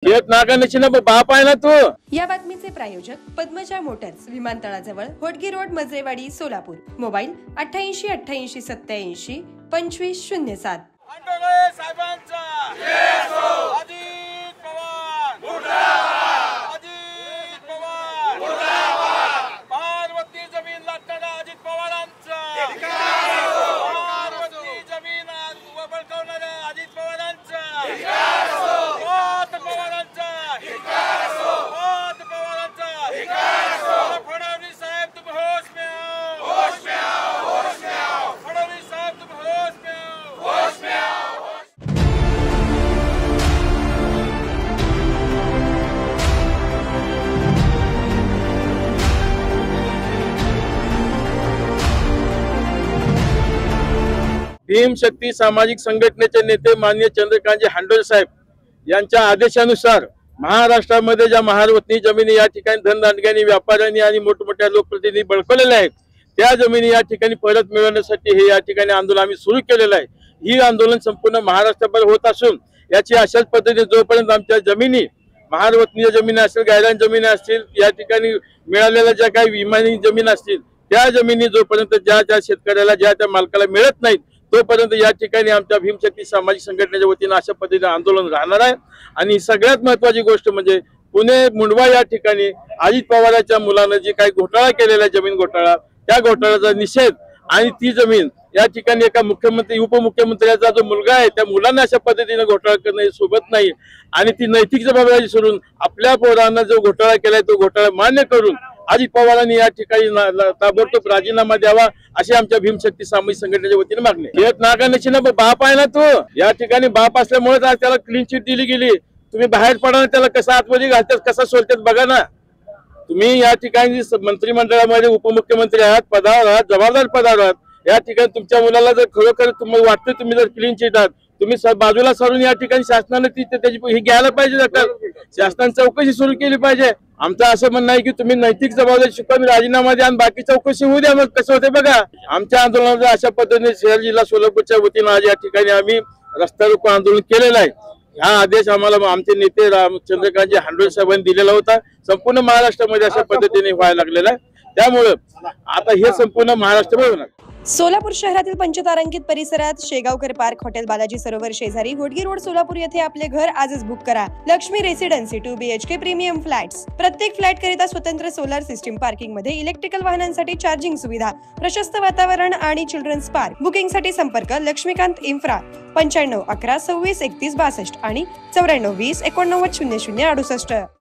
येत नागानेची ना बाप आहे ना तू। या बातमीचे प्रायोजक पद्मजा मोटर्स, विमानतळाजवळ होडगी रोड, मजरेवाडी, सोलापूर। मोबाईल 88 88 87 25 07। भीमशक्ती सामाजिक संघटनेचे नेते माननीय चंद्रकांतजी हांडोळे साहेब यांच्या आदेशानुसार महाराष्ट्रामध्ये ज्या महारवतनी जमिनी या ठिकाणी धनदांडग्यांनी, व्यापाऱ्यांनी आणि मोठमोठ्या लोकप्रतिनिधी बळकवलेल्या आहेत, त्या जमिनी या ठिकाणी परत मिळवण्यासाठी हे या ठिकाणी आंदोलन आम्ही सुरू केलेलं आहे। ही आंदोलन संपूर्ण महाराष्ट्रभर होत असून याची अशाच पद्धतीने जोपर्यंत आमच्या जमिनी, महारवतनीय जमिनी असतील, गायरान जमिनी असतील, या ठिकाणी मिळालेल्या ज्या काही विमानी जमीन असतील, त्या जमिनी जोपर्यंत ज्या शेतकऱ्याला, ज्या मालकाला मिळत नाहीत, तोपर्यंत या ठिकाणी आमच्या भीमशक्ती सामाजिक संघटनेच्या वतीने अशा पद्धतीने आंदोलन राहणार आहे। आणि सगळ्यात महत्त्वाची गोष्ट म्हणजे पुणे मुंडवा या ठिकाणी अजित पवारांच्या मुलानं जी काही घोटाळा केलेला आहे, जमीन घोटाळा, त्या घोटाळ्याचा निषेध आणि ती जमीन या ठिकाणी एका मुख्यमंत्री, उपमुख्यमंत्र्याचा जो मुलगा आहे, त्या मुलांना अशा पद्धतीने घोटाळा करणे सोबत नाही आणि ती नैतिक जबाबदारी सोडून आपल्या पोरांना जो घोटाळा केलाय तो घोटाळा मान्य करून अजित पवारांनी या ठिकाणी ताबडतोब राजीनामा द्यावा अशी आमच्या भीमशक्ती सामाजिक संघटनेच्या वतीने मागणी आहे। येत नागानेची ना बाप आहे ना तू। या ठिकाणी बाप असल्यामुळे आज त्याला क्लीन चिट दिली गेली। तुम्ही बाहेर पडा ना, त्याला कसा आतमध्ये घालतात, कसा सोडतात बघा ना। तुम्ही या ठिकाणी मंत्रिमंडळामध्ये उपमुख्यमंत्री आहात, पदावर आहात, जबाबदार पदावर आहात। या ठिकाणी तुमच्या मुलाला जर खरोखर तुम्हाला वाटतं तुम्ही जर क्लीन चिट आहात, तुम्ही बाजूला सरून या ठिकाणी शासनाने त्याची ही घ्यायला पाहिजे, शासनाने चौकशी सुरू केली पाहिजे। आमचं असं म्हणणं आहे की तुम्ही नैतिक जबाबदारी शिकून राजीनामा द्या आणि बाकी चौकशी होऊ द्या, मग कसं होते बघा। आमच्या आंदोलनामध्ये अशा पद्धतीने शहर जिल्हा सोलापूरच्या वतीने आज या ठिकाणी आम्ही रस्ता रोको आंदोलन केलेलं आहे। हा आदेश आम्हाला आमचे नेते चंद्रकांतजी हांडोळे साहेबांनी दिलेला होता। संपूर्ण महाराष्ट्रामध्ये अशा पद्धतीने व्हायला लागलेला आहे, त्यामुळे आता हे संपूर्ण महाराष्ट्रभर होणार। सोलापूर शहरातील पंचतारांकित परिसरात शेगावकर पार्क, हॉटेल बालाजी सरोवर शेजारी होडगी रोड, सोलापूर येथे आपले घर आजच बुक करा। Lakshmi residency 2 BHK premium flats. प्रत्येक फ्लॅट करिता स्वतंत्र सोलर सिस्टीम, पार्किंग मध्ये इलेक्ट्रिकल वाहनांसाठी चार्जिंग सुविधा, प्रशस्त वातावरण आणि चिल्ड्रन्स पार्क। बुकिंग साठी संपर्क लक्ष्मीकांत इन्फ्रा 95 11 26 31 62 आणि 94 20 89 00 68।